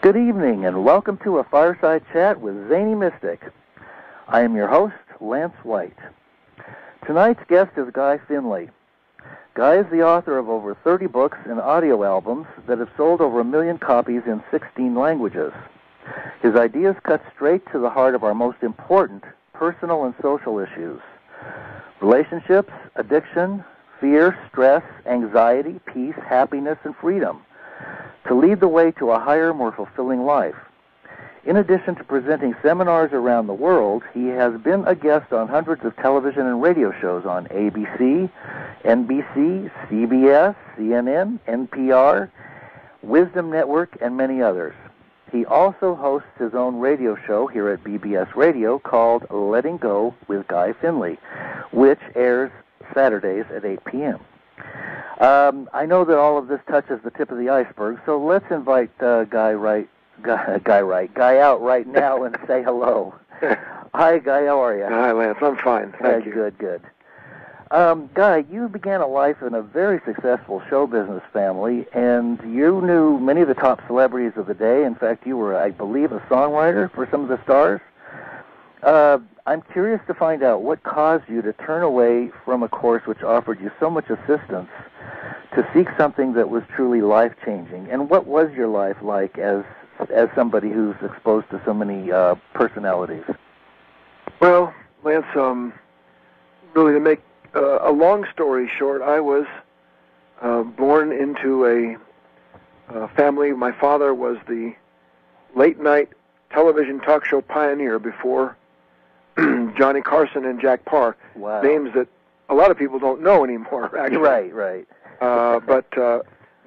Good evening, and welcome to a Fireside Chat with Zany Mystic. I am your host, Lance White. Tonight's guest is Guy Finley. Guy is the author of over 30 books and audio albums that have sold over 1 million copies in 16 languages. His ideas cut straight to the heart of our most important personal and social issues: relationships, addiction, fear, stress, anxiety, peace, happiness, and freedom, to lead the way to a higher, more fulfilling life. In addition to presenting seminars around the world, he has been a guest on hundreds of television and radio shows on ABC, NBC, CBS, CNN, NPR, Wisdom Network, and many others. He also hosts his own radio show here at BBS Radio called Letting Go with Guy Finley, which airs Saturdays at 8 p.m. I know that all of this touches the tip of the iceberg, so let's invite Guy out right now and say hello. Hi, Guy. How are you? Hi, Lance. I'm fine. Thank you. Good. Guy, you began a life in a very successful show business family, and you knew many of the top celebrities of the day. In fact, you were, I believe, a songwriter for some of the stars. I'm curious to find out what caused you to turn away from a course which offered you so much assistance to seek something that was truly life-changing. And what was your life like as somebody who's exposed to so many personalities? Well, Lance, really to make a long story short, I was born into a family. My father was the late-night television talk show pioneer before Johnny Carson and Jack Parr, wow. Names that a lot of people don't know anymore, actually. Right. But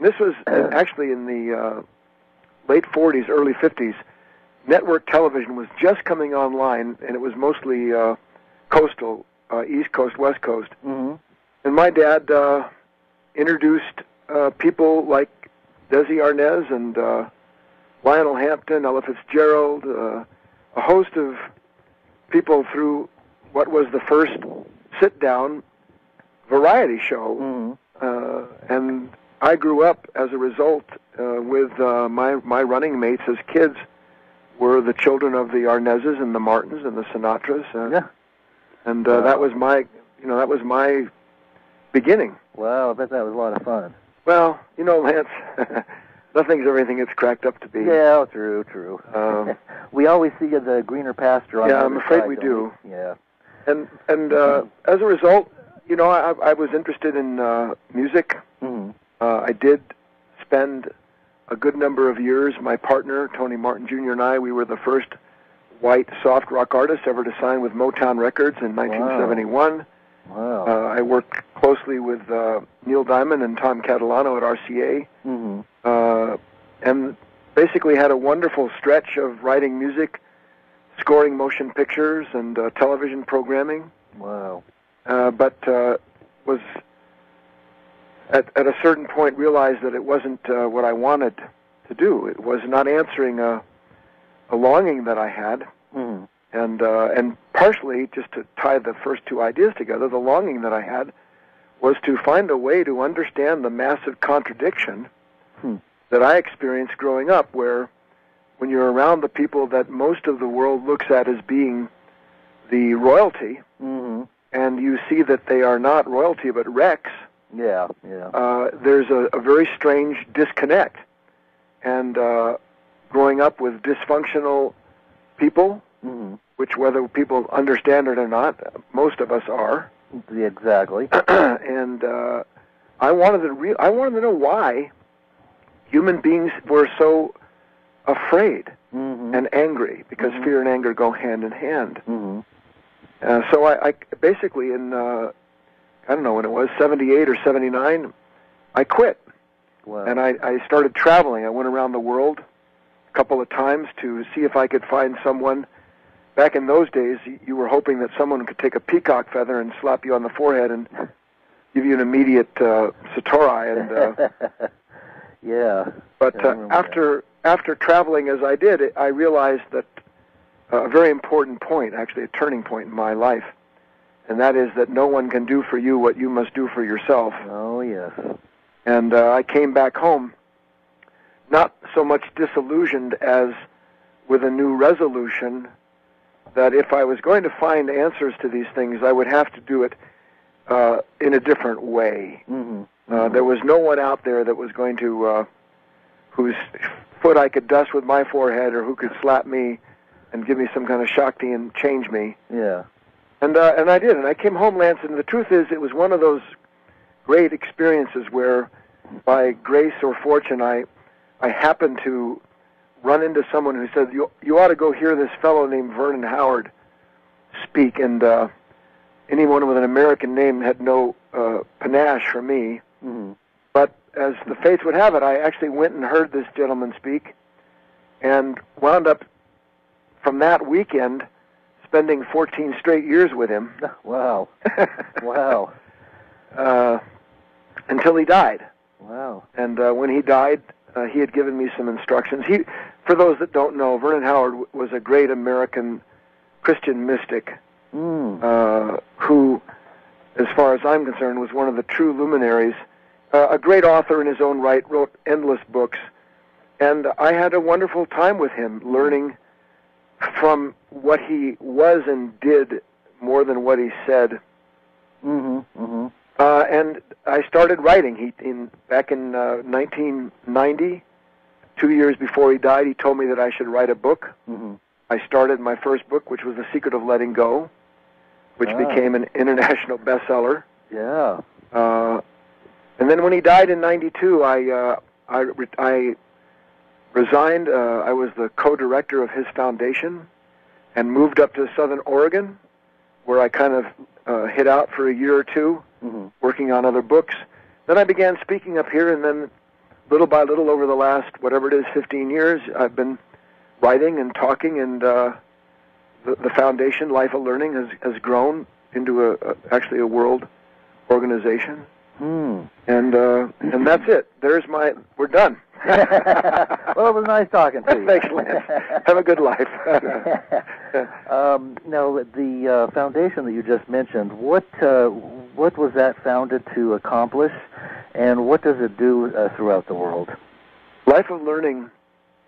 this was actually in the late 40s, early 50s. Network television was just coming online, and it was mostly coastal, East Coast, West Coast. Mm-hmm. And my dad introduced people like Desi Arnaz and Lionel Hampton, Ella Fitzgerald, a host of people through what was the first sit-down variety show. Mm-hmm. And I grew up as a result with my running mates as kids were the children of the Arnazes and the Martins and the Sinatras. Yeah. And that was my beginning. Wow, I bet that was a lot of fun. Well, Lance, nothing's everything it's cracked up to be. Yeah, true. We always see the greener pasture on the other I'm afraid side, we do. Yeah. And as a result, I was interested in music. Mm-hmm. I did spend a good number of years. My partner, Tony Martin Jr., and I, we were the first white soft rock artists ever to sign with Motown Records in 1971. Wow. I worked closely with Neil Diamond and Tom Catalano at RCA. Mm-hmm. And basically had a wonderful stretch of writing music, scoring motion pictures, and television programming. Wow. But was at a certain point realized that it wasn't what I wanted to do. It was not answering a longing that I had, Mm-hmm. and partially, just to tie the first two ideas together, the longing that I had was to find a way to understand the massive contradiction that I experienced growing up, where when you're around the people that most of the world looks at as being the royalty, Mm-hmm. and you see that they are not royalty but wrecks, Yeah. there's a very strange disconnect. And growing up with dysfunctional people, Mm-hmm. which whether people understand it or not, most of us are. Exactly. And I wanted to know why human beings were so afraid Mm-hmm. and angry, because Mm-hmm. fear and anger go hand in hand. Mm-hmm. So I basically in, I don't know when it was, 78 or 79, I quit. Wow. And I started traveling. I went around the world a couple of times to see if I could find someone. Back in those days, you were hoping that someone could take a peacock feather and slap you on the forehead and give you an immediate satori. And yeah. but after traveling as I did, I realized that a very important point, actually a turning point in my life, and that is that no one can do for you what you must do for yourself. Oh, yes. And I came back home not so much disillusioned as with a new resolution that if I was going to find answers to these things, I would have to do it in a different way. There was no one out there that was going to, whose foot I could dust with my forehead, or who could slap me and give me some kind of Shakti and change me. Yeah. And I did, and I came home, Lance, and the truth is it was one of those great experiences where, by grace or fortune, I happened to run into someone who said, you ought to go hear this fellow named Vernon Howard speak, and anyone with an American name had no panache for me. But as the fates would have it, I actually went and heard this gentleman speak, and wound up, from that weekend, spending 14 straight years with him. Wow. Wow. Until he died. Wow. And when he died, he had given me some instructions. For those that don't know, Vernon Howard was a great American Christian mystic who, as far as I'm concerned, was one of the true luminaries. A great author in his own right, wrote endless books. And I had a wonderful time with him, learning from what he was and did more than what he said. And I started writing. Back in 1990, 2 years before he died, he told me that I should write a book. I started my first book, which was The Secret of Letting Go, which became an international bestseller. Yeah. And then when he died in '92, I resigned. I was the co-director of his foundation and moved up to Southern Oregon, where I kind of hid out for a year or two, working on other books. Then I began speaking up here, and then little by little over the last, whatever it is, 15 years, I've been writing and talking, and the foundation, Life of Learning, has grown into actually a world organization. And that's it. We're done. Well, it was nice talking to you. Thanks, Lance. Have a good life. Now, the foundation that you just mentioned, what was that founded to accomplish, and what does it do throughout the world? Life of Learning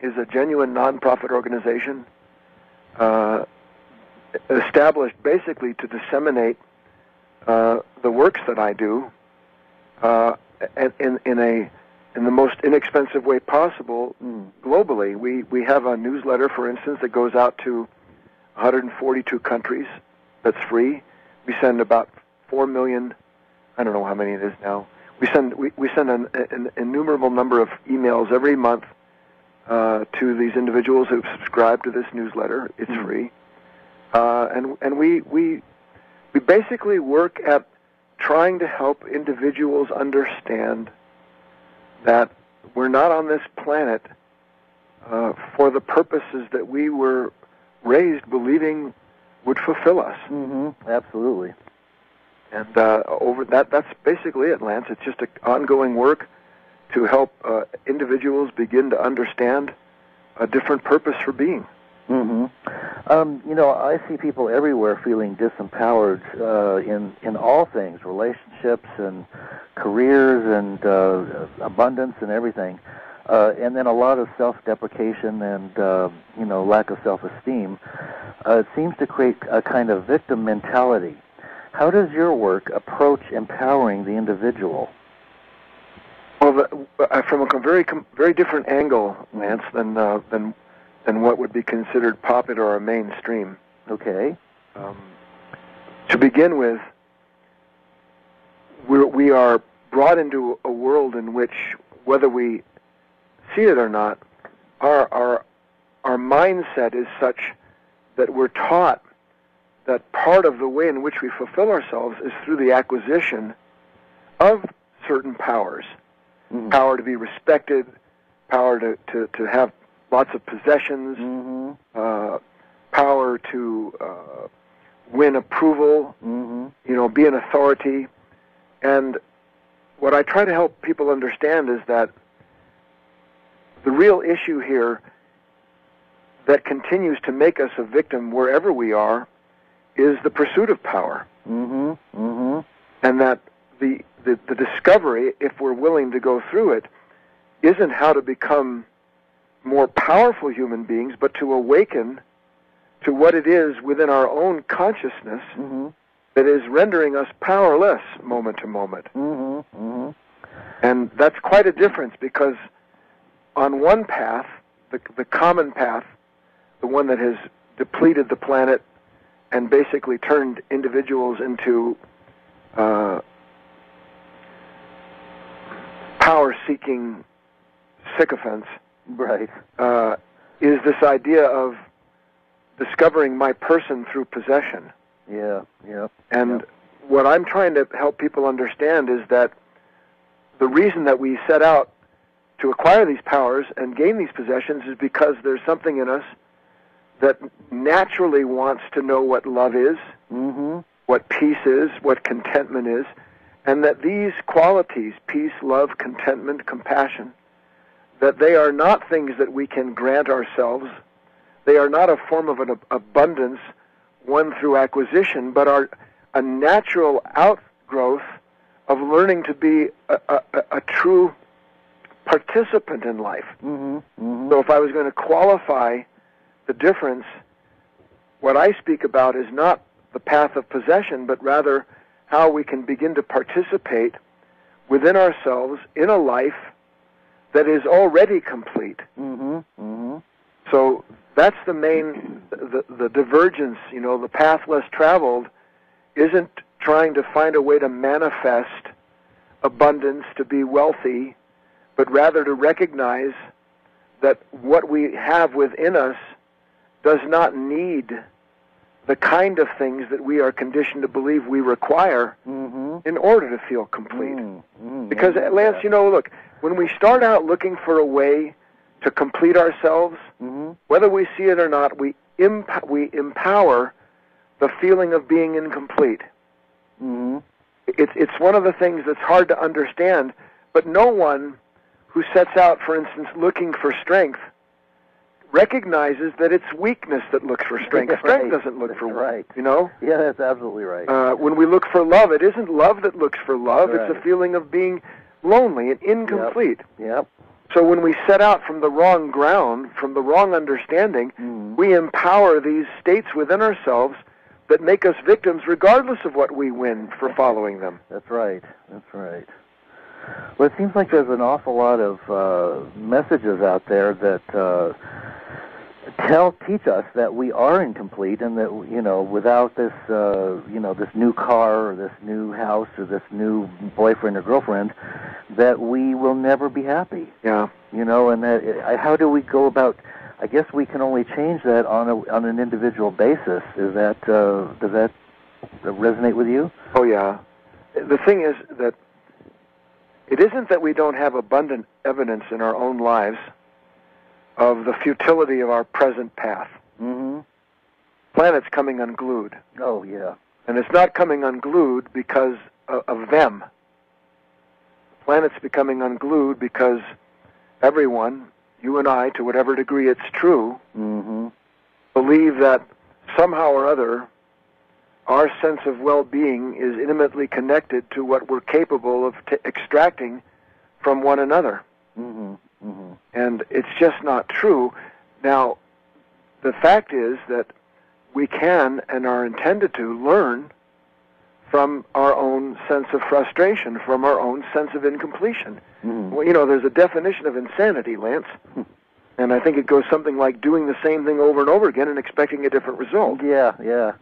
is a genuine nonprofit organization established basically to disseminate the works that I do in the most inexpensive way possible globally. We have a newsletter, for instance, that goes out to 142 countries that's free. We send about 4 million, I don't know how many it is now. We send an innumerable number of emails every month to these individuals who've subscribed to this newsletter. It's free. And we basically work at trying to help individuals understand that we're not on this planet for the purposes that we were raised believing would fulfill us. Absolutely. And that's basically it, Lance. It's just an ongoing work to help individuals begin to understand a different purpose for being. I see people everywhere feeling disempowered in all things, relationships and careers and abundance and everything. And then a lot of self-deprecation and, lack of self-esteem. It seems to create a kind of victim mentality. How does your work approach empowering the individual? Well, from a very different angle, Lance, than what would be considered popular or mainstream. Okay. To begin with, we are brought into a world in which, whether we see it or not, our mindset is such that we're taught that part of the way in which we fulfill ourselves is through the acquisition of certain powers. Power to be respected, power to have lots of possessions, power to win approval, be an authority. And what I try to help people understand is that the real issue here that continues to make us a victim wherever we are is the pursuit of power. And that the discovery, if we're willing to go through it, isn't how to become more powerful human beings, but to awaken to what it is within our own consciousness that is rendering us powerless moment to moment. And that's quite a difference, because on one path, the common path, the one that has depleted the planet and basically turned individuals into power-seeking sycophants, right, is this idea of discovering my person through possession. Yeah. And what I'm trying to help people understand is that the reason that we set out to acquire these powers and gain these possessions is because there's something in us that naturally wants to know what love is, what peace is, what contentment is, and that these qualities, peace, love, contentment, compassion, that they are not things that we can grant ourselves. They are not a form of an abundance won through acquisition, but are a natural outgrowth of learning to be a true participant in life. So if I was going to qualify the difference, what I speak about is not the path of possession, but rather how we can begin to participate within ourselves in a life that is already complete. So that's the main, the divergence, the path less traveled isn't trying to find a way to manifest abundance, to be wealthy, but rather to recognize that what we have within us does not need the kind of things that we are conditioned to believe we require in order to feel complete. Because, Lance, look, when we start out looking for a way to complete ourselves, whether we see it or not, we empower the feeling of being incomplete. It's one of the things that's hard to understand, but no one who sets out, for instance, looking for strength recognizes that it's weakness that looks for strength. Strength doesn't look for right. Yeah, that's absolutely right. When we look for love, it isn't love that looks for love. Right. It's a feeling of being lonely and incomplete. Yep. So when we set out from the wrong ground, from the wrong understanding, we empower these states within ourselves that make us victims regardless of what we win for following them. That's right. Well, it seems like there's an awful lot of messages out there that teach us that we are incomplete, and that without this this new car or this new house or this new boyfriend or girlfriend, that we will never be happy. Yeah. And that how do we go about? I guess we can only change that on an individual basis. Does that resonate with you? Oh yeah. The thing is that it isn't that we don't have abundant evidence in our own lives of the futility of our present path. Planet's coming unglued. Oh, yeah. And it's not coming unglued because of them. Planet's becoming unglued because everyone, you and I, to whatever degree it's true, believe that somehow or other our sense of well-being is intimately connected to what we're capable of extracting from one another. And it's just not true. Now, the fact is that we can and are intended to learn from our own sense of frustration, from our own sense of incompletion. Well, there's a definition of insanity, Lance. And I think it goes something like doing the same thing over and over again and expecting a different result. Yeah,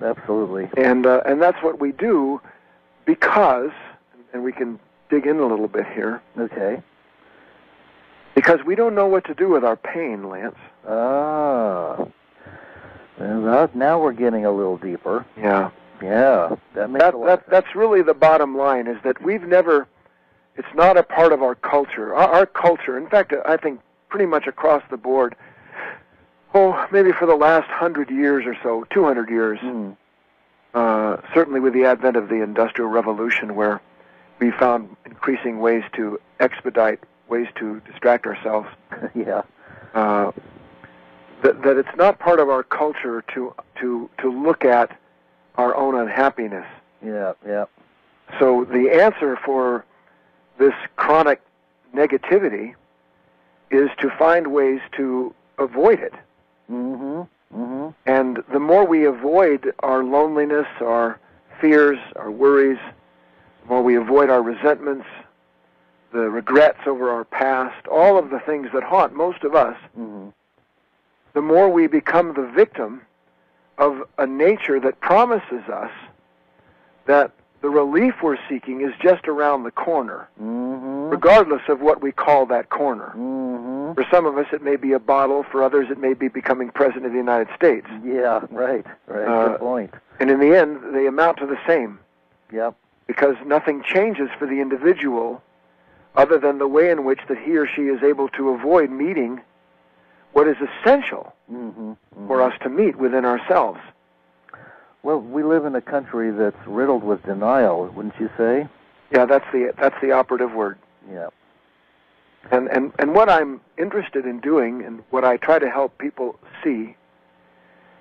absolutely. And that's what we do because, and we can dig in a little bit here. Okay. Because we don't know what to do with our pain, Lance. Well, now we're getting a little deeper. Yeah. Yeah, that makes a lot of sense. That's really the bottom line, is that it's not a part of our culture. Our culture, in fact, I think pretty much across the board, maybe for the last 100 years or so, 200 years, certainly with the advent of the Industrial Revolution, where we found increasing ways to expedite, ways to distract ourselves. Yeah. That it's not part of our culture to look at our own unhappiness. Yeah. So the answer for this chronic negativity is to find ways to avoid it. Mm-hmm. Mm-hmm. And the more we avoid our loneliness, our fears, our worries, the more we avoid our resentments, the regrets over our past, all of the things that haunt most of us, Mm-hmm. the more we become the victim of a nature that promises us that the relief we're seeking is just around the corner, Mm-hmm. regardless of what we call that corner. Mm-hmm. For some of us, it may be a bottle. For others, it may be becoming president of the United States. Yeah, right. Good point. And in the end, they amount to the same, Yep. because nothing changes for the individual other than the way in which that he or she is able to avoid meeting what is essential Mm-hmm. Mm-hmm. for us to meet within ourselves. Well, we live in a country that's riddled with denial, wouldn't you say? Yeah, that's the operative word. Yeah. And what I'm interested in doing, and what I try to help people see,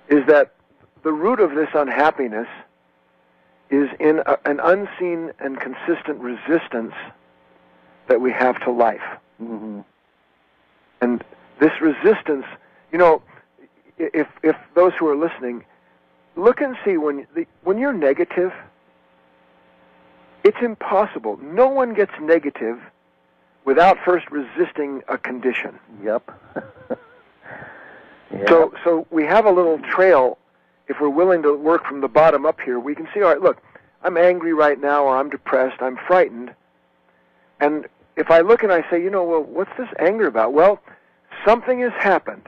is that the root of this unhappiness is in an unseen and consistent resistance that we have to life. Mm-hmm. And this resistance, if those who are listening, look and see when you're negative, it's impossible. No one gets negative without first resisting a condition. Yep. Yeah. So we have a little trail. If we're willing to work from the bottom up here, we can see, all right, look, I'm angry right now, or I'm depressed, I'm frightened. And if I look and I say, well, what's this anger about? Well, something has happened.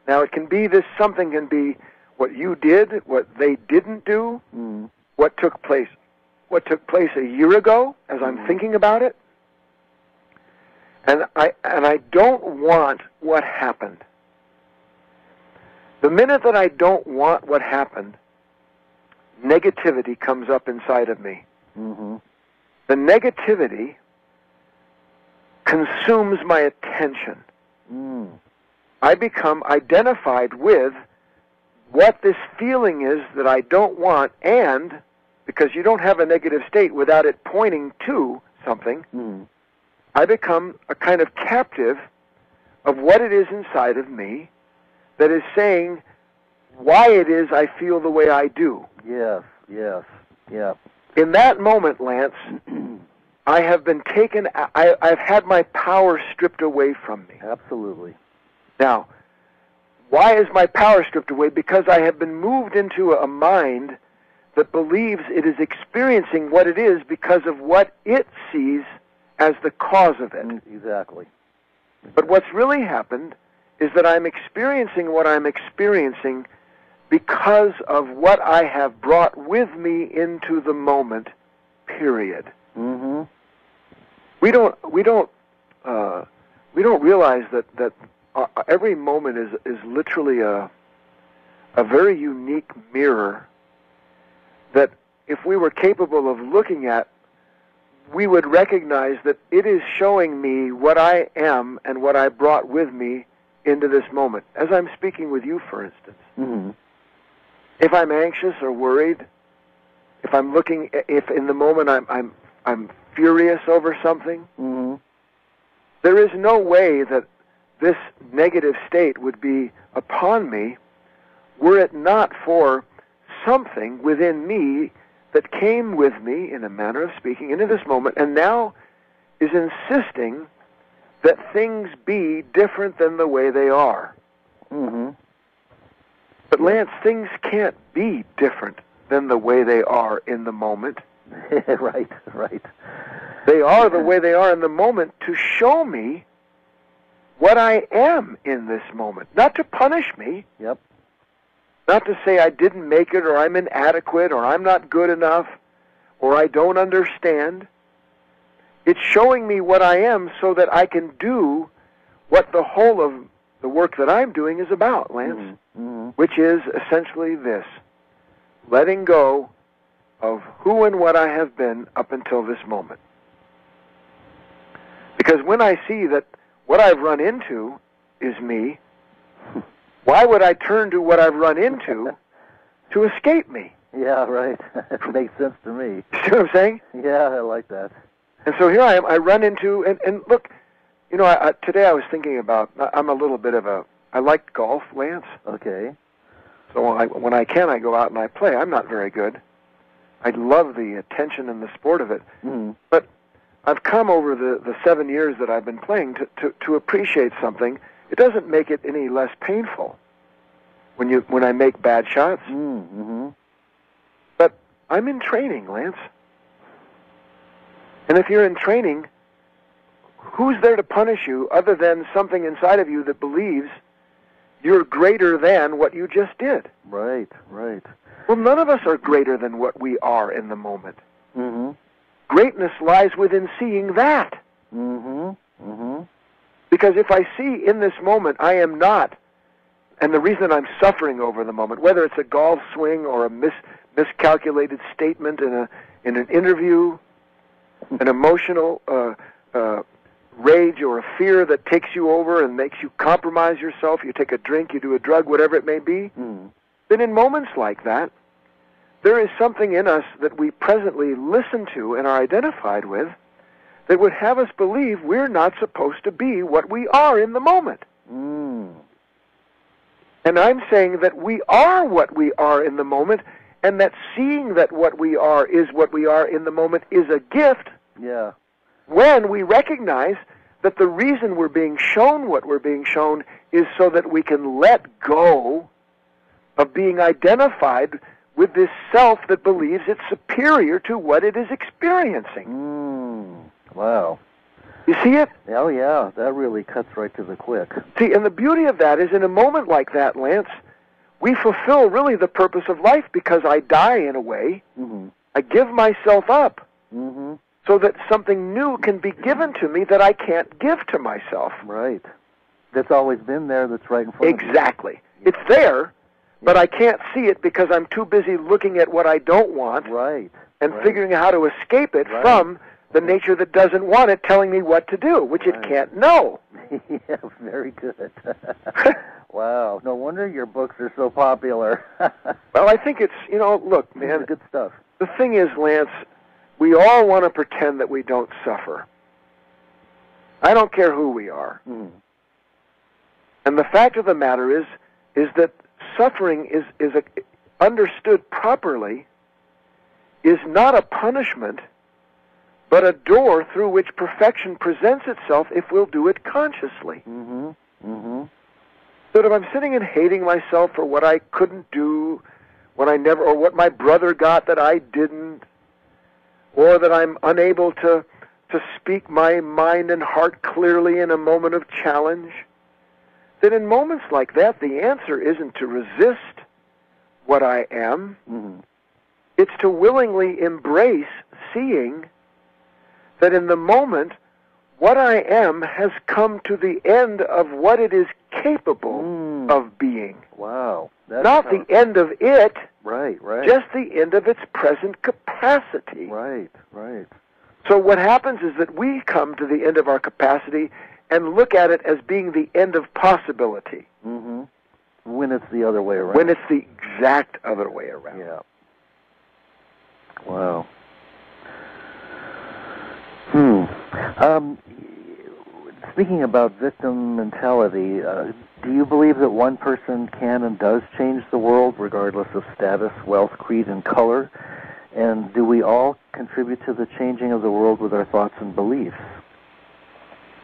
Now, it can be something can be what you did, what they didn't do, what took place a year ago as I'm thinking about it. And I don't want what happened. The minute that I don't want what happened, negativity comes up inside of me. Mm-hmm. The negativity consumes my attention. Mm. I become identified with what this feeling is that I don't want, and because you don't have a negative state without it pointing to something, I become a kind of captive of what it is inside of me that is saying why it is I feel the way I do. Yes, yes, yeah. In that moment, Lance, I have been taken, I've had my power stripped away from me. Absolutely. Now, why is my power stripped away? Because I have been moved into a mind that believes it is experiencing what it is because of what it sees as the cause of it. Exactly. But what's really happened is that I'm experiencing what I'm experiencing because of what I have brought with me into the moment, period. Mm-hmm. We don't realize that every moment is literally a very unique mirror that if we were capable of looking at, we would recognize that it is showing me what I am and what I brought with me into this moment. As I'm speaking with you, for instance, if I'm anxious or worried, if in the moment I'm furious over something, there is no way that this negative state would be upon me were it not for something within me that came with me, in a manner of speaking, into this moment, and now is insisting that things be different than the way they are. But Lance, things can't be different than the way they are in the moment. Right. They are the way they are in the moment to show me what I am in this moment, not to punish me. Yep. Not to say I didn't make it, or I'm inadequate, or I'm not good enough, or I don't understand. It's showing me what I am so that I can do what the whole of the work that I'm doing is about, Lance, which is essentially this: letting go of who and what I have been up until this moment. Because when I see that what I've run into is me, why would I turn to what I've run into to escape me? Yeah, right. It makes sense to me. See what I'm saying? Yeah, I like that. And so here I am. I run into, and look, You know, today I was thinking about, I'm a little bit of I like golf, Lance. Okay. So when I can, I go out and I play. I'm not very good. I love the attention and the sport of it. Mm-hmm. But I've come over the 7 years that I've been playing to appreciate something. It doesn't make it any less painful when I make bad shots. Mm-hmm. But I'm in training, Lance. And if you're in training, who's there to punish you other than something inside of you that believes you're greater than what you just did? Right, right. Well, none of us are greater than what we are in the moment. Mm-hmm. Greatness lies within seeing that. Mm-hmm. Mm-hmm. Because if I see in this moment I am not, and the reason I'm suffering over the moment, whether it's a golf swing or a miscalculated statement in an interview, an emotional rage or a fear that takes you over and makes you compromise yourself, you take a drink, you do a drug, whatever it may be, then in moments like that, there is something in us that we presently listen to and are identified with that would have us believe we're not supposed to be what we are in the moment. Mm. And I'm saying that we are what we are in the moment, and that seeing that what we are is what we are in the moment is a gift. Yeah. When we recognize that the reason we're being shown what we're being shown is so that we can let go of being identified with this self that believes it's superior to what it is experiencing. Wow. You see it? Oh, yeah. That really cuts right to the quick. See, and the beauty of that is in a moment like that, Lance, we fulfill really the purpose of life because I die in a way. Mm-hmm. I give myself up. Mm-hmm. So that something new can be given to me that I can't give to myself. Right. That's always been there, that's right in front of you. Exactly. It's there, but I can't see it because I'm too busy looking at what I don't want and figuring out how to escape it from the nature that doesn't want it telling me what to do, which it can't know. Yeah, very good. Wow. No wonder your books are so popular. Well, I think it's, look, man. Good stuff. The thing is, Lance, we all want to pretend that we don't suffer. I don't care who we are. Mm. And the fact of the matter is that suffering is understood properly, is not a punishment, but a door through which perfection presents itself if we'll do it consciously. Mm-hmm. Mm-hmm. So if I'm sitting and hating myself for what I couldn't do, or what my brother got that I didn't, or that I'm unable to speak my mind and heart clearly in a moment of challenge, then in moments like that, the answer isn't to resist what I am. Mm-hmm. It's to willingly embrace seeing that in the moment, what I am has come to the end of what it is capable of being. Wow. Not the end of it. Right. Just the end of its present capacity. Right. So what happens is that we come to the end of our capacity and look at it as being the end of possibility. Mm-hmm. When it's the other way around. When it's the exact other way around. Yeah. Wow. Speaking about victim mentality, do you believe that one person can and does change the world regardless of status, wealth, creed, and color? And do we all contribute to the changing of the world with our thoughts and beliefs?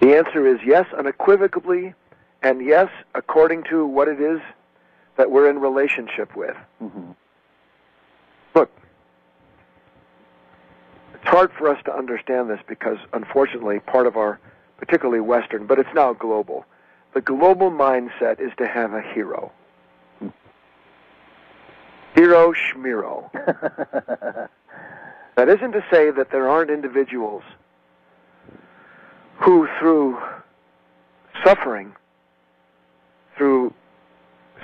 The answer is yes, unequivocally, and yes, according to what it is that we're in relationship with. Mm-hmm. Look, it's hard for us to understand this because, unfortunately, part of our, particularly Western, but it's now global, the global mindset is to have a hero. Hero schmiro. That isn't to say that there aren't individuals who, through suffering, through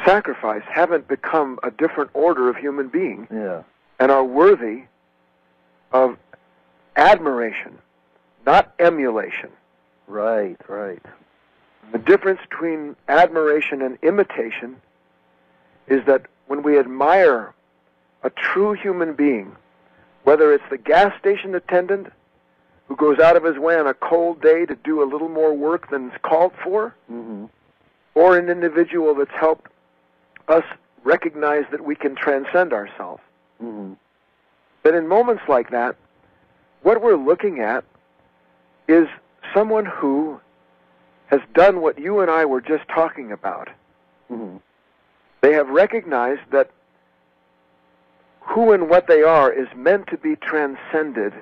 sacrifice, haven't become a different order of human being and are worthy of admiration, not emulation. Right. The difference between admiration and imitation is that when we admire a true human being, whether it's the gas station attendant who goes out of his way on a cold day to do a little more work than is called for, or an individual that's helped us recognize that we can transcend ourselves. But in moments like that, what we're looking at is someone who has done what you and I were just talking about. They have recognized that who and what they are is meant to be transcended,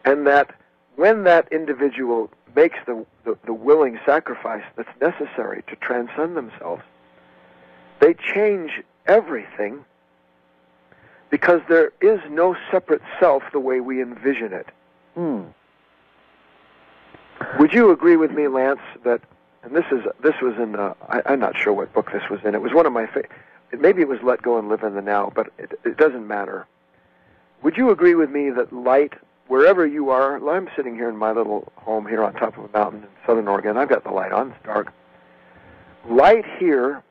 and that when that individual makes the willing sacrifice that's necessary to transcend themselves, they change everything, because there is no separate self the way we envision it. Would you agree with me, Lance, that, and this was in, I'm not sure what book this was in, it was one of my maybe it was Let Go and Live in the Now, but it doesn't matter. Would you agree with me that light, wherever you are, I'm sitting here in my little home here on top of a mountain in southern Oregon, I've got the light on, it's dark. Light here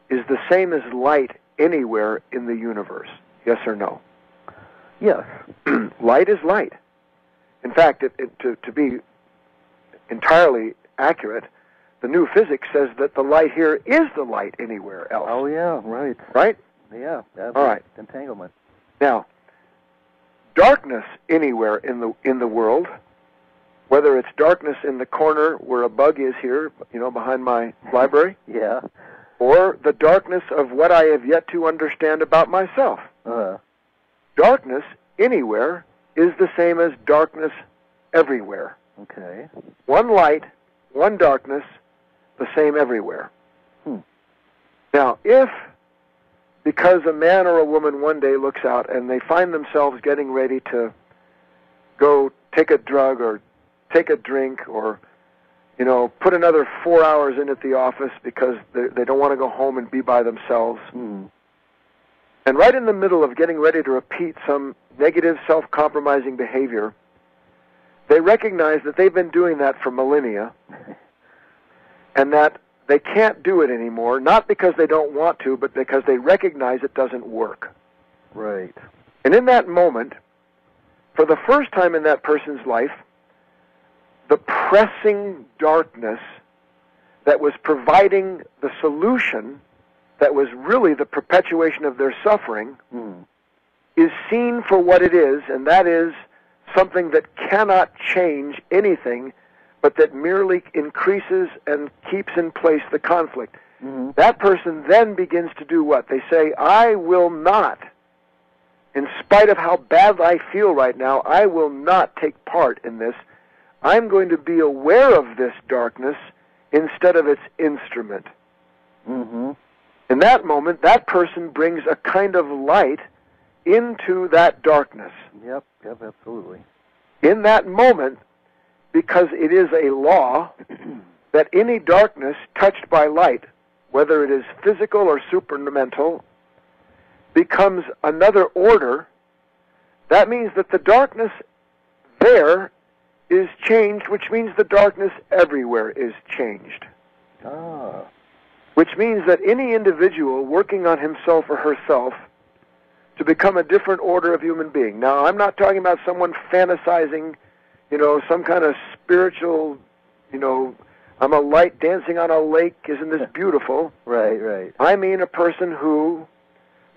is the same as light anywhere in the universe. Yes or no? Yes. Light is light. In fact, to be entirely accurate, the new physics says that the light here is the light anywhere else. Oh, yeah, right. Right? Yeah, that's all right. Entanglement. Now, darkness anywhere in the world, whether it's darkness in the corner where a bug is here, behind my library, yeah, or the darkness of what I have yet to understand about myself. Darkness anywhere is the same as darkness everywhere. Okay. One light, one darkness, the same everywhere. Now, if, because a man or a woman one day looks out and they find themselves getting ready to go take a drug or take a drink or, put another 4 hours in at the office because they don't want to go home and be by themselves, and right in the middle of getting ready to repeat some negative, self-compromising behavior, they recognize that they've been doing that for millennia, and that they can't do it anymore, not because they don't want to, but because they recognize it doesn't work. Right. And in that moment, for the first time in that person's life, the pressing darkness that was providing the solution, that was really the perpetuation of their suffering, is seen for what it is, and that is something that cannot change anything, but that merely increases and keeps in place the conflict. That person then begins to do what? They say, I will not, in spite of how bad I feel right now, I will not take part in this. I'm going to be aware of this darkness instead of its instrument. In that moment, that person brings a kind of light into that darkness. Yep, absolutely. In that moment, because it is a law that any darkness touched by light, whether it is physical or supramental, becomes another order, that means that the darkness there is changed, which means the darkness everywhere is changed. Which means that any individual working on himself or herself to become a different order of human being. Now, I'm not talking about someone fantasizing, some kind of spiritual, I'm a light dancing on a lake, isn't this beautiful? Right. I mean a person who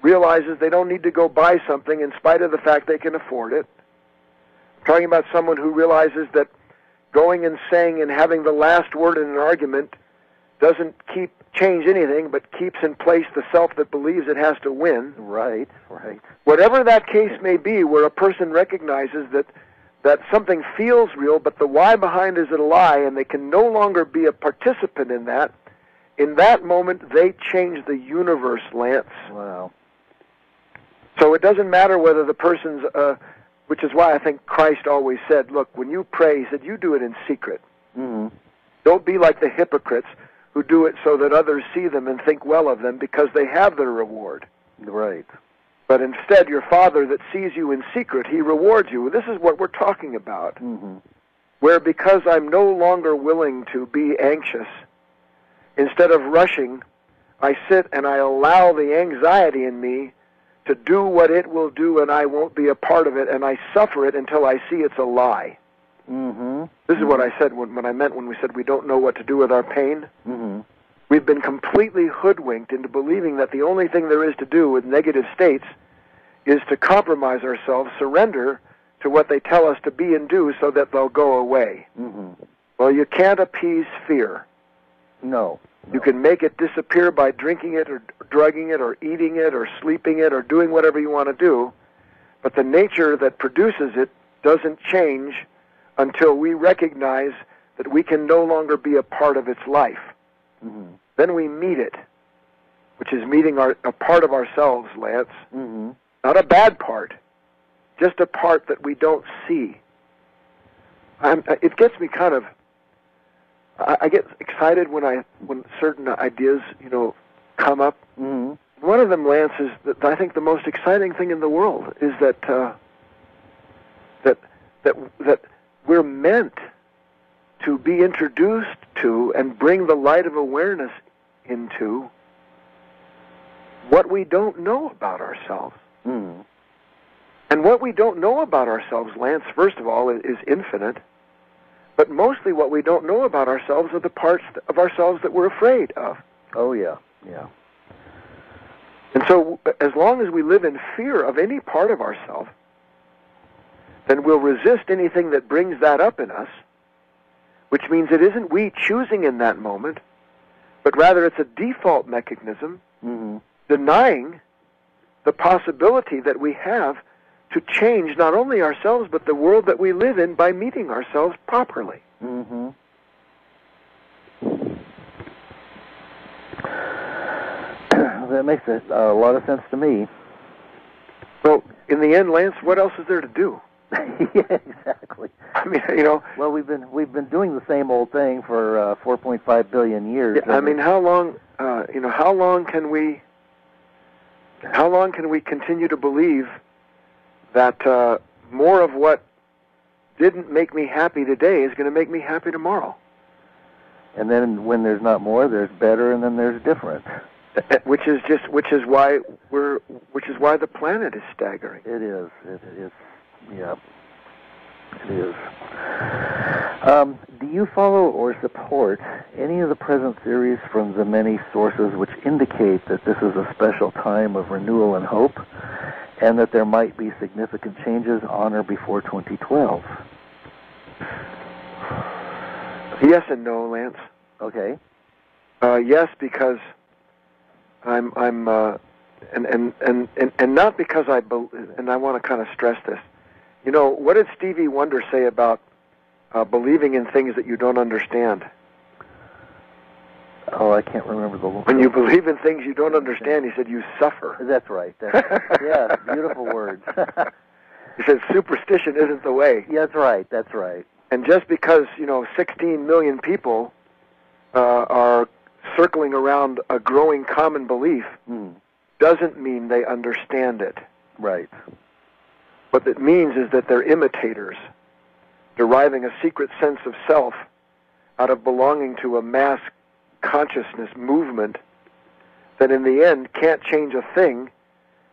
realizes they don't need to go buy something in spite of the fact they can afford it. I'm talking about someone who realizes that going and saying and having the last word in an argument doesn't change anything, but keeps in place the self that believes it has to win. Right. Whatever that case may be, where a person recognizes that something feels real, but the why behind is a lie, and they can no longer be a participant in that moment, they change the universe, Lance. Wow. So it doesn't matter whether the person's, which is why I think Christ always said, look, when you pray, he said, you do it in secret. Don't be like the hypocrites who do it so that others see them and think well of them because they have their reward. Right. But instead, your Father that sees you in secret, he rewards you. This is what we're talking about. Where because I'm no longer willing to be anxious, instead of rushing, I sit and I allow the anxiety in me to do what it will do, and I won't be a part of it, and I suffer it until I see it's a lie. Mm-hmm. This is what I said when I meant when we said we don't know what to do with our pain. Mm-hmm. We've been completely hoodwinked into believing that the only thing there is to do with negative states is to compromise ourselves, surrender to what they tell us to be and do so that they'll go away. Mm-hmm. Well, you can't appease fear. No. You can make it disappear by drinking it or drugging it or eating it or sleeping it or doing whatever you want to do, but the nature that produces it doesn't change until we recognize that we can no longer be a part of its life. Mm-hmm. Then we meet it, which is meeting a part of ourselves, Lance. Mm-hmm. Not a bad part, just a part that we don't see. It gets me kind of, I get excited when certain ideas, come up. Mm-hmm. One of them, Lance, is that I think the most exciting thing in the world is that we're meant to be introduced to and bring the light of awareness into what we don't know about ourselves. Mm-hmm. And what we don't know about ourselves, Lance, first of all, is infinite. But mostly what we don't know about ourselves are the parts of ourselves that we're afraid of. Oh, yeah, yeah. And so as long as we live in fear of any part of ourselves, then we'll resist anything that brings that up in us, which means it isn't we choosing in that moment, but rather it's a default mechanism Mm-hmm. denying the possibility that we have to change not only ourselves but the world that we live in by meeting ourselves properly. Mm-hmm. That makes a lot of sense to me. Well, in the end, Lance, what else is there to do? Yeah, exactly. I mean, Well, we've been doing the same old thing for 4.5 billion years. I mean, how long can we continue to believe that more of what didn't make me happy today is going to make me happy tomorrow? And then when there's not more, there's better, and then there's different. Which is why the planet is staggering. It is. Yeah. It is. Do you follow or support any of the present theories from the many sources which indicate that this is a special time of renewal and hope, and that there might be significant changes on or before 2012? Yes and no, Lance. Okay. Yes, because I'm and not because and I want to kind of stress this. What did Stevie Wonder say about believing in things that you don't understand? Oh, I can't remember the. When you believe in things you don't understand, he said you suffer. That's right. Yeah, beautiful words. He said superstition isn't the way. Yeah, that's right. And just because 16 million people are circling around a growing common belief doesn't mean they understand it. Right. What it means is that they're imitators, deriving a secret sense of self out of belonging to a mass consciousness movement that in the end can't change a thing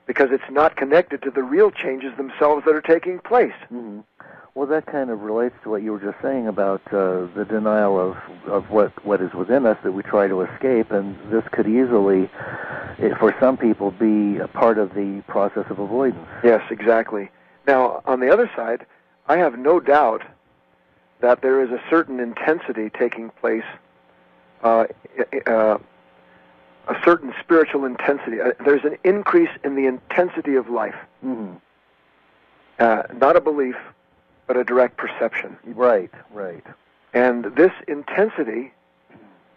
because it's not connected to the real changes themselves that are taking place. Mm-hmm. Well, that kind of relates to what you were just saying about the denial of what is within us that we try to escape, and this could easily, for some people, be a part of the process of avoidance. Yes, exactly. Now, on the other side, I have no doubt that there is a certain intensity taking place, a certain spiritual intensity. There's an increase in the intensity of life. Mm-hmm. Not a belief, but a direct perception. Right. And this intensity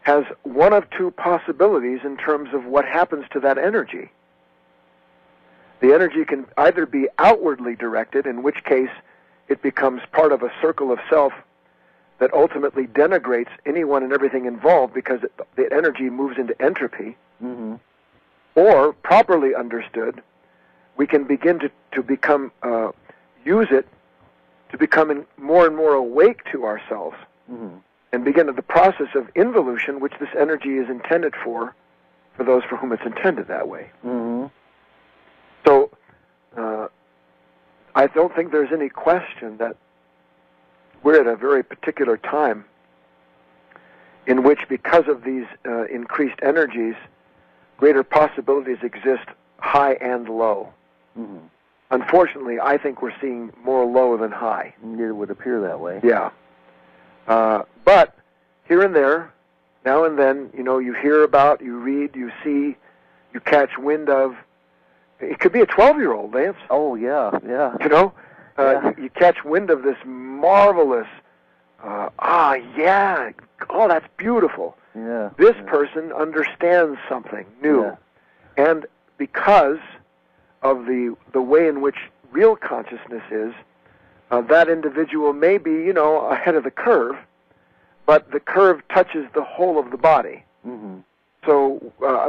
has one of two possibilities in terms of what happens to that energy. The energy can either be outwardly directed, in which case it becomes part of a circle of self that ultimately denigrates anyone and everything involved because the energy moves into entropy. Mm-hmm. Or, properly understood, we can begin to become, use it to become more and more awake to ourselves, and begin the process of involution, which this energy is intended for those for whom it's intended that way. Mm-hmm. So I don't think there's any question that we're at a very particular time in which, because of these increased energies, greater possibilities exist high and low. Mm-hmm. Unfortunately, I think we're seeing more low than high. It would appear that way. Yeah. But here and there, now and then, you hear about, you read, you see, you catch wind of. It could be a 12-year-old, Lance. Oh, yeah. You catch wind of this marvelous, that's beautiful. Yeah. This person understands something new. Yeah. And because of the way in which real consciousness is, that individual may be, ahead of the curve, but the curve touches the whole of the body. Mm-hmm. So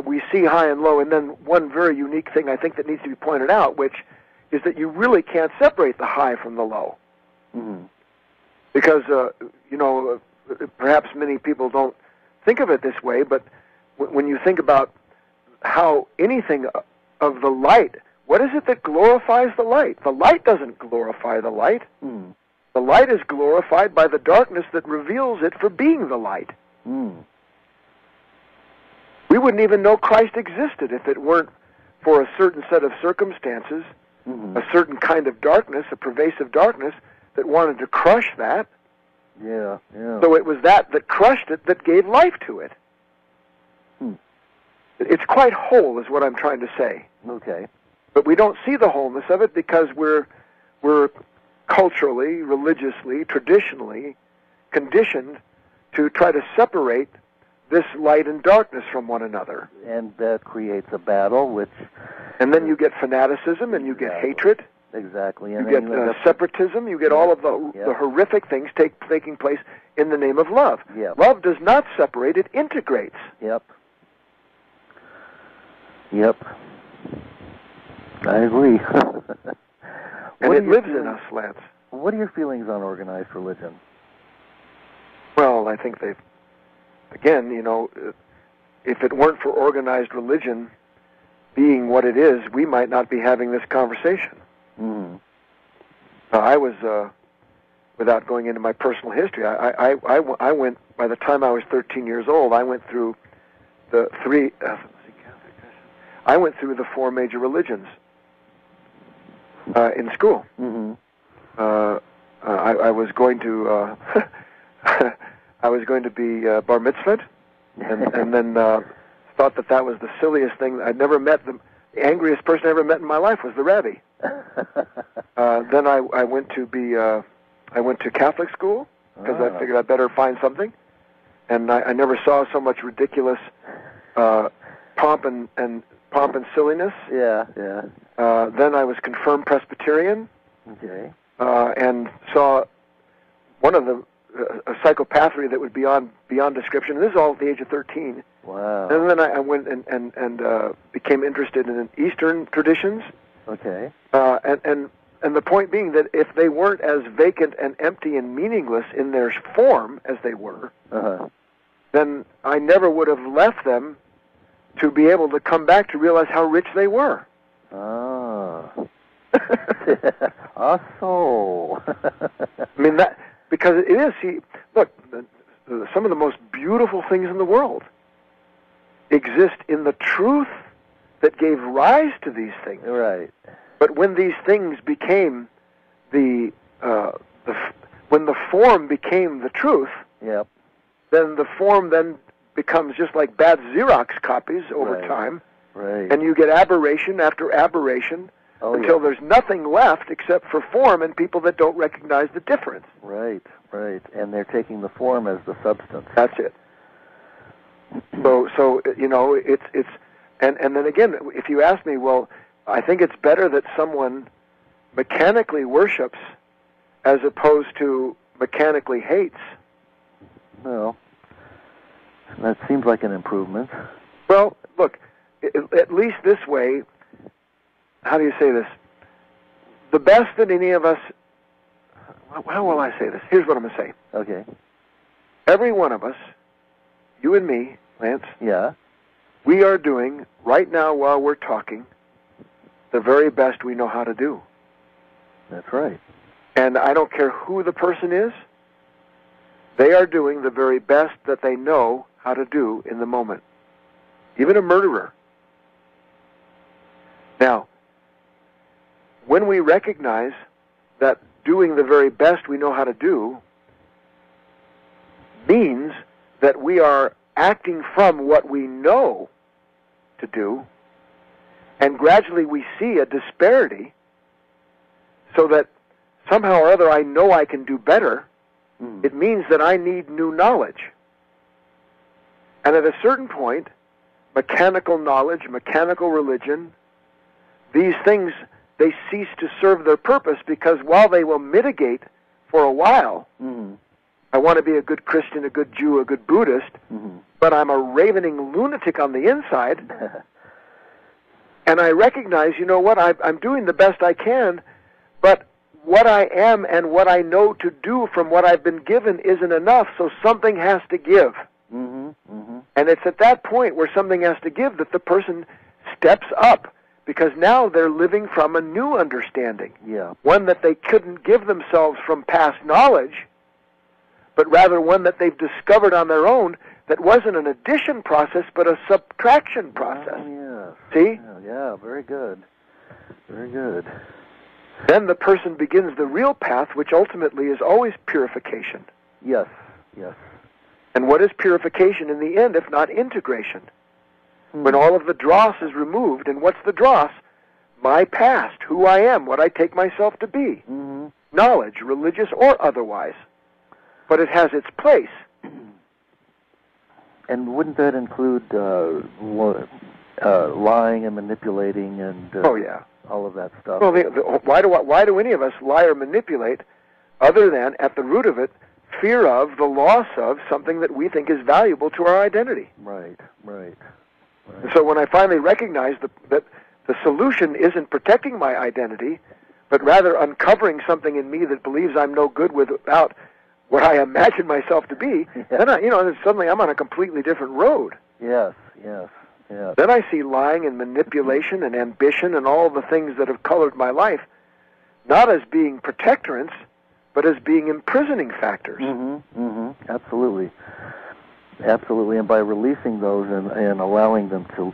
we see high and low, and then one very unique thing I think that needs to be pointed out, which is that you really can't separate the high from the low. Mm-hmm. Because, perhaps many people don't think of it this way, but when you think about how anything of the light, what is it that glorifies the light? The light doesn't glorify the light. Mm. The light is glorified by the darkness that reveals it for being the light. Mm. We wouldn't even know Christ existed if it weren't for a certain set of circumstances, Mm-hmm. a certain kind of darkness, a pervasive darkness that wanted to crush that. Yeah. So it was that crushed it that gave life to it. Hmm. It's quite whole, is what I'm trying to say. Okay. But we don't see the wholeness of it because we're culturally, religiously, traditionally conditioned to try to separate this light and darkness from one another. And that creates a battle, and then you get fanaticism, and you get hatred. Exactly. And you get separatism. You get all of the horrific things taking place in the name of love. Yep. Love does not separate; it integrates. Yep. I agree. And it lives in us, Lance. What are your feelings on organized religion? Well, I think they've, again, if it weren't for organized religion being what it is, we might not be having this conversation. Mm. I was, without going into my personal history, I went, by the time I was 13 years old, I went through the four major religions in school. Mm-hmm. I was going to I was going to be bar mitzvahed, and then thought that was the silliest thing. I'd never met the angriest person I ever met in my life was the rabbi. Then I went to Catholic school because I figured I'd better find something, and I never saw so much ridiculous pomp and silliness. Yeah. Then I was confirmed Presbyterian. Okay. And saw one of the a psychopathy that was beyond description. And this is all at the age of 13. Wow. And then I went and became interested in Eastern traditions. Okay. And the point being that if they weren't as vacant and empty and meaningless in their form as they were, then I never would have left them to be able to come back to realize how rich they were. Ah. So. I mean, that, because it is, see, look, some of the most beautiful things in the world exist in the truth that gave rise to these things. Right. But when these things became when the form became the truth, yep, then the form then becomes just like bad Xerox copies over time. Right. And you get aberration after aberration until there's nothing left except for form and people that don't recognize the difference. Right. And they're taking the form as the substance. That's it. So it's and then again, if you ask me, well, I think it's better that someone mechanically worships as opposed to mechanically hates. Well, that seems like an improvement. Well, look, at least this way, how do you say this? The best that any of us, how will I say this? Here's what I'm going to say. Okay. Every one of us, you and me, Lance, we are doing, right now while we're talking, the very best we know how to do. That's right. And I don't care who the person is, they are doing the very best that they know how to do in the moment. Even a murderer. Now, when we recognize that doing the very best we know how to do means that we are acting from what we know to do, and gradually we see a disparity so that somehow or other I know I can do better, it means that I need new knowledge. And at a certain point, mechanical knowledge, mechanical religion, these things, they cease to serve their purpose, because while they will mitigate for a while, I want to be a good Christian, a good Jew, a good Buddhist, but I'm a ravening lunatic on the inside, and I recognize, you know what, I'm doing the best I can, but what I am and what I know to do from what I've been given isn't enough, so something has to give. And it's at that point where something has to give that the person steps up, because now they're living from a new understanding, one that they couldn't give themselves from past knowledge, but rather one that they've discovered on their own that wasn't an addition process, but a subtraction process. See? Yeah, very good. Very good. Then the person begins the real path, which ultimately is always purification. Yes. And what is purification in the end, if not integration? When all of the dross is removed, and what's the dross? My past, who I am, what I take myself to be. Knowledge, religious or otherwise. But it has its place. And wouldn't that include lying and manipulating and all of that stuff? Well, why do any of us lie or manipulate, other than, at the root of it, fear of the loss of something that we think is valuable to our identity? Right. And so when I finally recognize that the solution isn't protecting my identity, but rather uncovering something in me that believes I'm no good without what I imagine myself to be, then suddenly I'm on a completely different road. Yes. Then I see lying and manipulation and ambition and all the things that have colored my life, not as being protectorants, but as being imprisoning factors. Absolutely. And by releasing those and allowing them to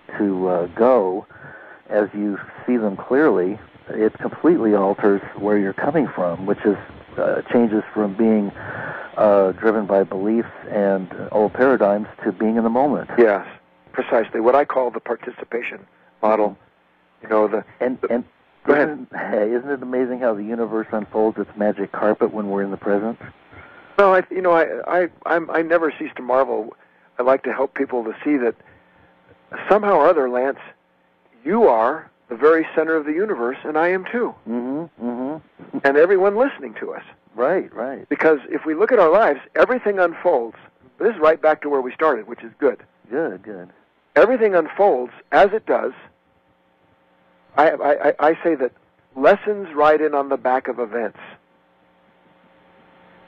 go as you see them clearly, it completely alters where you're coming from, which is changes from being driven by beliefs and old paradigms to being in the moment. Yes, precisely. What I call the participation model. Go ahead. Isn't it amazing how the universe unfolds its magic carpet when we're in the present? Well, I never cease to marvel. I like to help people to see that somehow or other, Lance, you are the very center of the universe, and I am too. And everyone listening to us. Right. Because if we look at our lives, everything unfolds. This is right back to where we started, which is good. Good. Everything unfolds as it does. I say that lessons ride in on the back of events.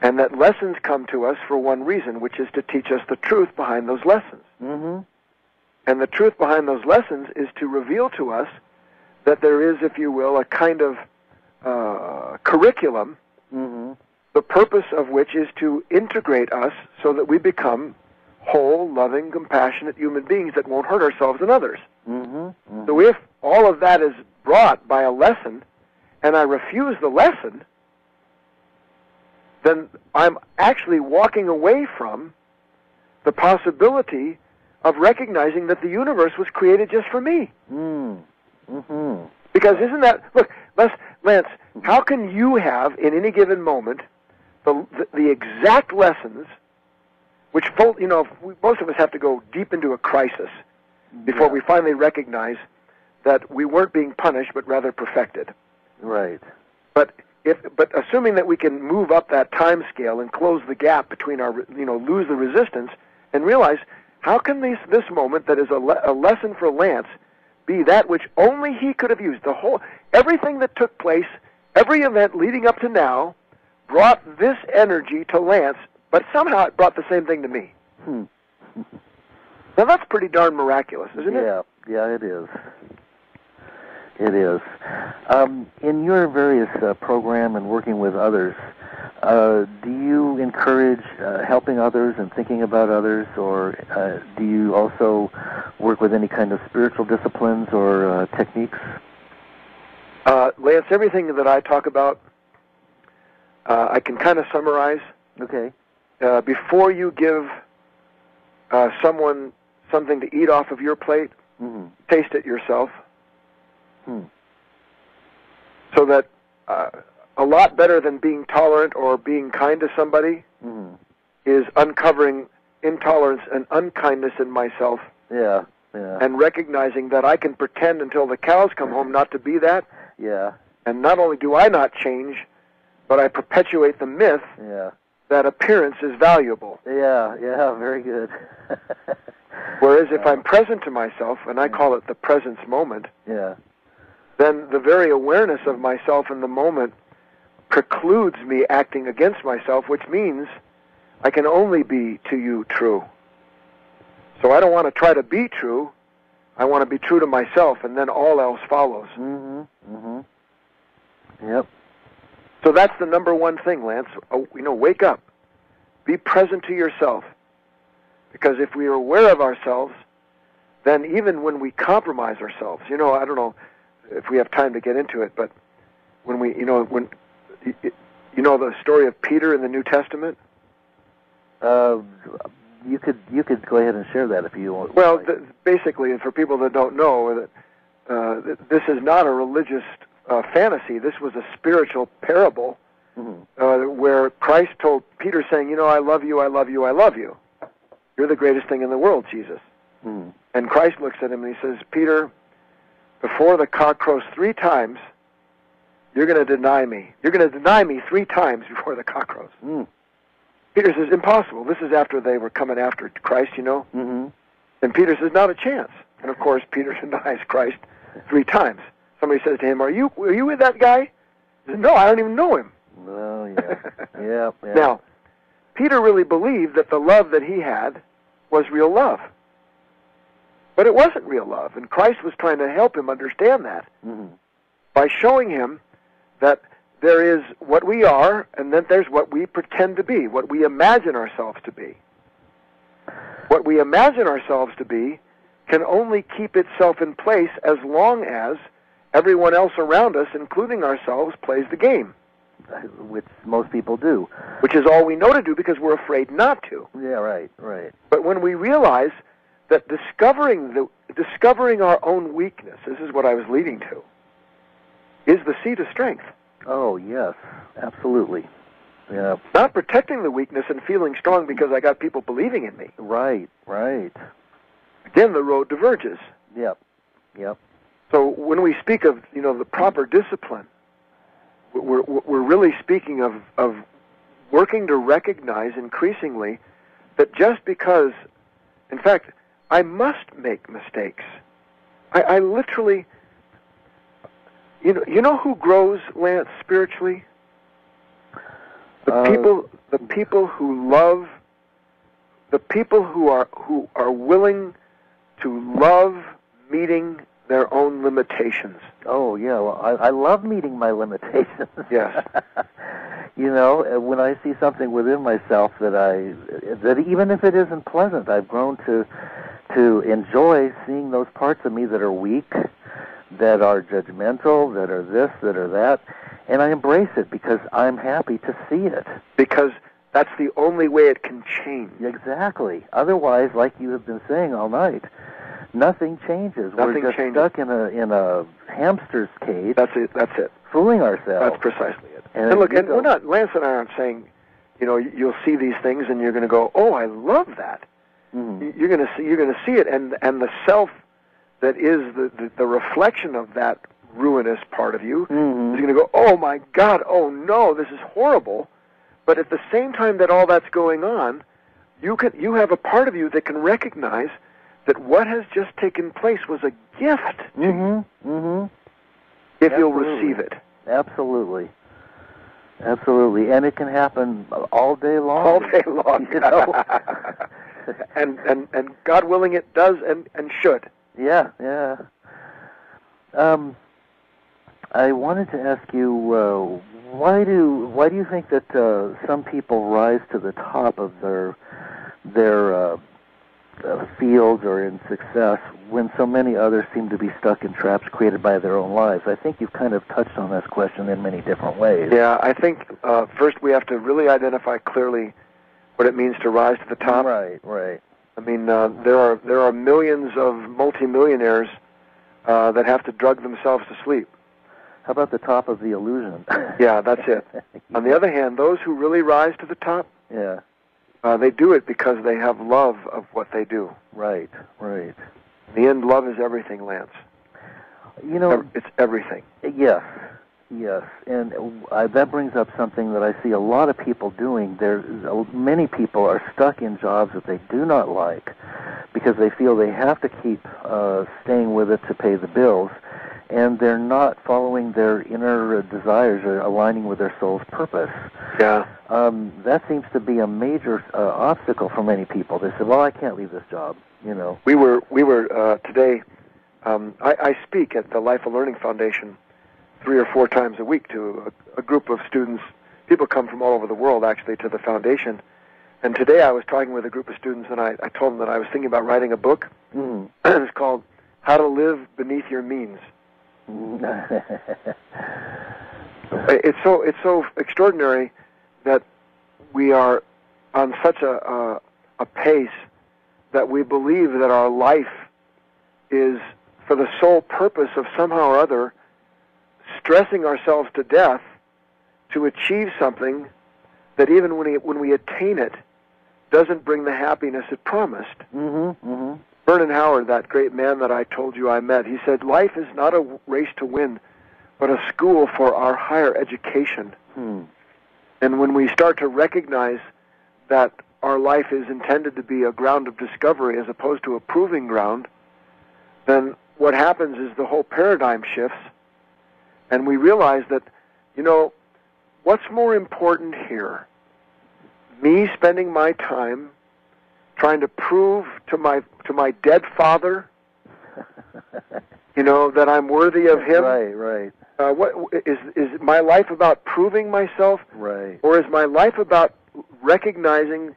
And that lessons come to us for one reason, which is to teach us the truth behind those lessons. And the truth behind those lessons is to reveal to us that there is, if you will, a kind of curriculum, the purpose of which is to integrate us so that we become whole, loving, compassionate human beings that won't hurt ourselves and others. So if all of that is brought by a lesson, and I refuse the lesson, then I'm actually walking away from the possibility of recognizing that the universe was created just for me. Because isn't that... Look, Lance, how can you have, in any given moment, the exact lessons, which, most of us have to go deep into a crisis before we finally recognize that we weren't being punished, but rather perfected. Right. But assuming that we can move up that time scale and close the gap between our, lose the resistance, and realize, how can this moment that is a lesson for Lance be that which only he could have used? Everything that took place, every event leading up to now, brought this energy to Lance, but somehow it brought the same thing to me. Now that's pretty darn miraculous, isn't it? Yeah, it is. It is. In your various program and working with others, do you encourage helping others and thinking about others, or do you also work with any kind of spiritual disciplines or techniques? Lance, everything that I talk about, I can kind of summarize. Okay. Before you give someone something to eat off of your plate, taste it yourself. So that a lot better than being tolerant or being kind to somebody is uncovering intolerance and unkindness in myself. Yeah. And recognizing that I can pretend until the cows come home not to be that. Yeah. And not only do I not change, but I perpetuate the myth that appearance is valuable. Yeah, very good. Whereas if I'm present to myself, and I call it the presence moment, then the very awareness of myself in the moment precludes me acting against myself, which means I can only be to you true. So I don't want to try to be true. I want to be true to myself, and then all else follows. Yep. So that's the number one thing, Lance. Wake up. Be present to yourself. Because if we are aware of ourselves, then even when we compromise ourselves, I don't know if we have time to get into it, but when the story of Peter in the New Testament? You could go ahead and share that if you want. Well, basically, and for people that don't know, this is not a religious fantasy. This was a spiritual parable where Christ told Peter, saying, I love you, I love you, I love you. You're the greatest thing in the world, Jesus. And Christ looks at him and he says, Peter, before the cock crows 3 times, you're going to deny me. You're going to deny me 3 times before the cock crows. Peter says, impossible. This is after they were coming after Christ, And Peter says, not a chance. And of course, Peter denies Christ 3 times. Somebody says to him, Are you with that guy? He says, no, I don't even know him. Oh, yeah. Yeah. Now, Peter really believed that the love that he had was real love. But it wasn't real love, and Christ was trying to help him understand that by showing him that there is what we are, and then there's what we pretend to be, what we imagine ourselves to be. What we imagine ourselves to be can only keep itself in place as long as everyone else around us, including ourselves, plays the game. Which most people do. Which is all we know to do because we're afraid not to. Yeah, right. But when we realize that discovering our own weakness, this is what I was leading to, is the seed of strength. Oh, yes, absolutely. Yeah. Not protecting the weakness and feeling strong because I got people believing in me. Right. Again, the road diverges. Yep. So when we speak of, the proper discipline, we're really speaking of working to recognize increasingly that just because, in fact, I must make mistakes. I literally, you know who grows, Lance, spiritually? The people who love, the people who are willing to love meeting their own limitations. Oh, yeah, well, I love meeting my limitations. Yes. When I see something within myself that even if it isn't pleasant, I've grown to enjoy seeing those parts of me that are weak, that are judgmental, that are this, that are that, and I embrace it because I'm happy to see it. Because that's the only way it can change. Exactly. Otherwise, like you have been saying all night, nothing changes. We're just stuck in a hamster's cage. That's it. Fooling ourselves. That's precisely it. And look, we're not. Lance and I aren't saying, you'll see these things and you're going to go, oh, I love that. You're going to see it, and the self that is the reflection of that ruinous part of you is going to go, oh my God, oh no, this is horrible. But at the same time that all that's going on, you have a part of you that can recognize that what has just taken place was a gift to you, if you'll receive it. Absolutely. And it can happen all day long. All day long. and God willing, it does and should. Yeah. I wanted to ask you, why do you think that some people rise to the top of their fields or in success when so many others seem to be stuck in traps created by their own lives? I think you've kind of touched on this question in many different ways. Yeah, I think first we have to really identify clearly what it means to rise to the top. Right, right. I mean, there are millions of multimillionaires that have to drug themselves to sleep. How about the top of the illusion? Yeah, that's it. On the other hand, those who really rise to the top, yeah, they do it because they have love of what they do. Right, right. In the end, love is everything, Lance. You know, it's everything. Yes, yes, and that brings up something that I see a lot of people doing. Many people are stuck in jobs that they do not like because they feel they have to keep staying with it to pay the bills, and they're not following their inner desires or aligning with their soul's purpose. Yeah. That seems to be a major obstacle for many people. They say, "Well, I can't leave this job." You know. We were today. I speak at the Life of Learning Foundation 3 or 4 times a week to a group of students. People come from all over the world, actually, to the foundation. And today I was talking with a group of students, and I told them that I was thinking about writing a book. Mm. It's called "How to Live Beneath Your Means." It's so extraordinary that we are on such a pace that we believe that our life is for the sole purpose of somehow or other stressing ourselves to death to achieve something that even when we attain it doesn't bring the happiness it promised. Mm-hmm, mm-hmm. Vernon Howard, that great man that I told you I met, he said, life is not a race to win, but a school for our higher education. And when we start to recognize that our life is intended to be a ground of discovery as opposed to a proving ground, then what happens is the whole paradigm shifts, and we realize that, you know, what's more important here? Me spending my time trying to prove to my dead father, you know, that I'm worthy of him. Right, right. What is my life about proving myself? Right. Or is my life about recognizing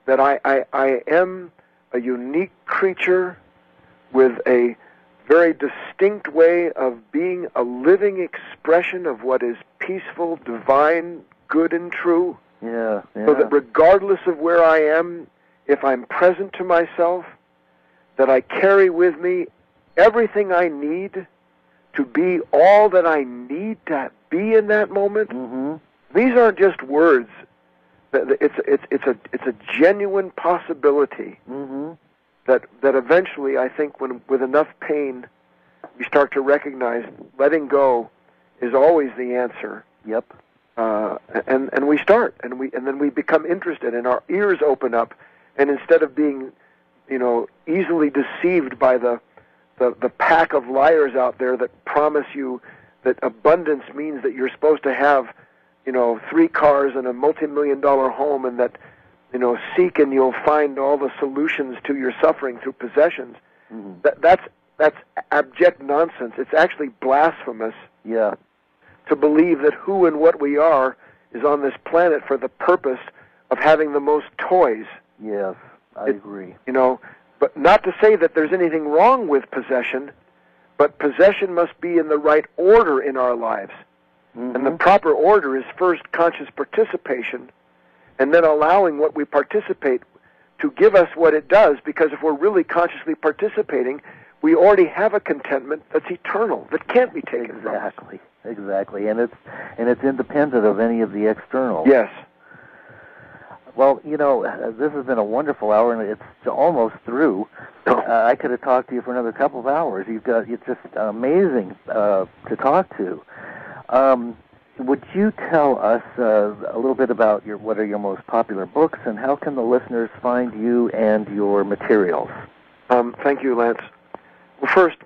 that I am a unique creature with a very distinct way of being a living expression of what is peaceful, divine, good, and true? Yeah, yeah. So that regardless of where I am, if I'm present to myself, that I carry with me everything I need to be all that I need to be in that moment. Mm-hmm. These aren't just words. It's a genuine possibility. Mm-hmm. that eventually, I think, when with enough pain, we start to recognize letting go is always the answer. Yep. And we start, and then we become interested, and our ears open up, and instead of being, you know, easily deceived by the pack of liars out there that promise you that abundance means that you're supposed to have, you know, 3 cars and a multi-million-dollar home, and that, you know, seek and you'll find all the solutions to your suffering through possessions. Mm-hmm. That's abject nonsense. It's actually blasphemous. Yeah. To believe that who and what we are is on this planet for the purpose of having the most toys. Yes, I agree. You know, but not to say that there's anything wrong with possession, but possession must be in the right order in our lives. Mm-hmm. And the proper order is first conscious participation, and then allowing what we participate to give us what it does, because if we're really consciously participating, we already have a contentment that's eternal, that can't be taken from us. Exactly, and it's independent of any of the external. Yes. Well, you know, this has been a wonderful hour, and it's almost through. I could have talked to you for another couple of hours. It's just amazing to talk to. Would you tell us a little bit about what are your most popular books, and how can the listeners find you and your materials? Thank you, Lance. Well, first,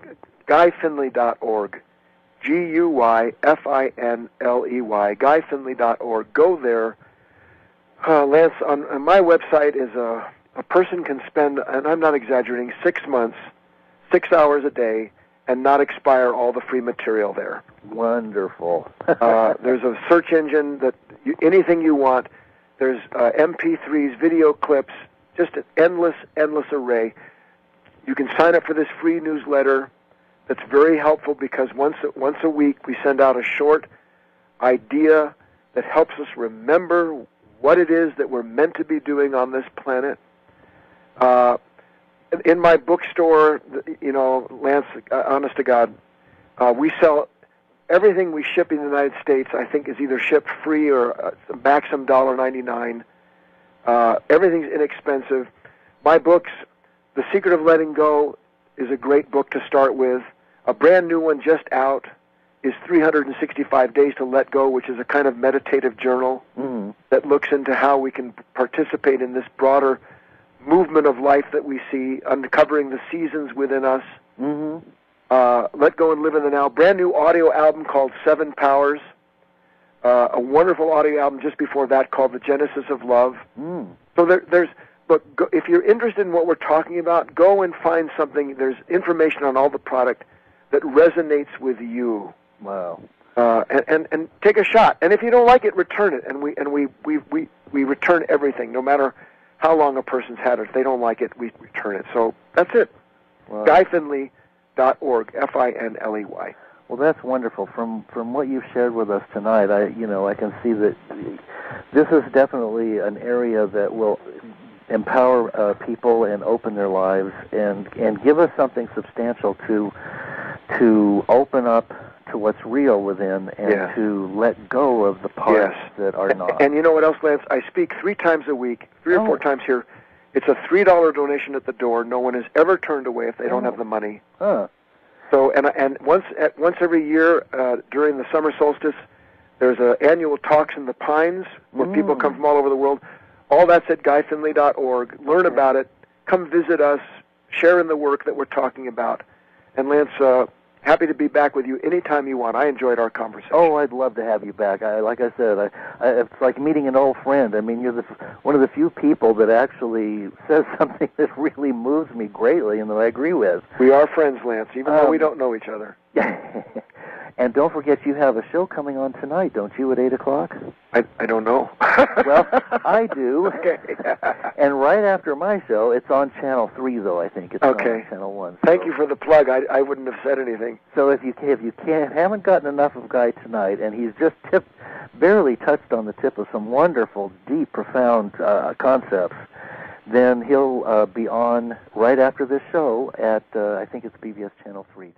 GuyFinley.org. GuyFinley, GuyFinley.org. Go there. Lance, on my website is a person can spend, and I'm not exaggerating, 6 months, 6 hours a day, and not expire all the free material there. Wonderful. There's a search engine that anything you want. There's MP3s, video clips, just an endless array. You can sign up for this free newsletter. That's very helpful because once a week we send out a short idea that helps us remember what it is that we're meant to be doing on this planet. In my bookstore, Lance, honest to God, we sell everything we ship in the United States. I think is either shipped free or maximum $1.99. Everything's inexpensive. My books, The Secret of Letting Go, is a great book to start with. A brand new one just out is 365 Days to Let Go, which is a kind of meditative journal that looks into how we can participate in this broader movement of life that we see, uncovering the seasons within us. Let Go and Live in the Now. Brand new audio album called 7 Powers. A wonderful audio album just before that called The Genesis of Love. So if you're interested in what we're talking about, go and find something. There's information on all the product that resonates with you. Wow. And take a shot. And if you don't like it, return it. And we return everything, no matter how long a person's had it. If they don't like it, we return it. So that's it. Wow. GuyFinley.org, Finley. Well, that's wonderful. From what you've shared with us tonight, I can see that this is definitely an area that will empower people and open their lives and give us something substantial to open up to what's real within and to let go of the parts that are not. And you know what else, Lance? I speak 3 times a week, 3 or 4 times here. It's a $3 donation at the door. No one is ever turned away if they don't have the money. So and once every year during the summer solstice, there's annual talks in the Pines where people come from all over the world. All that's at GuyFinley.org. Learn about it. Come visit us. Share in the work that we're talking about. And Lance, happy to be back with you anytime you want. I enjoyed our conversation. Oh, I'd love to have you back. Like I said, it's like meeting an old friend. I mean, you're one of the few people that actually says something that really moves me greatly and that I agree with. We are friends, Lance, even though we don't know each other. And don't forget, you have a show coming on tonight, don't you, at 8 o'clock? I don't know. Well, I do. Okay. And right after my show, it's on Channel 3, though, I think. It's on Channel 1. Thank you for the plug. I wouldn't have said anything. So if you haven't gotten enough of Guy tonight, and he's just barely touched on the tip of some wonderful, deep, profound concepts, then he'll be on right after this show at, I think it's PBS Channel 3.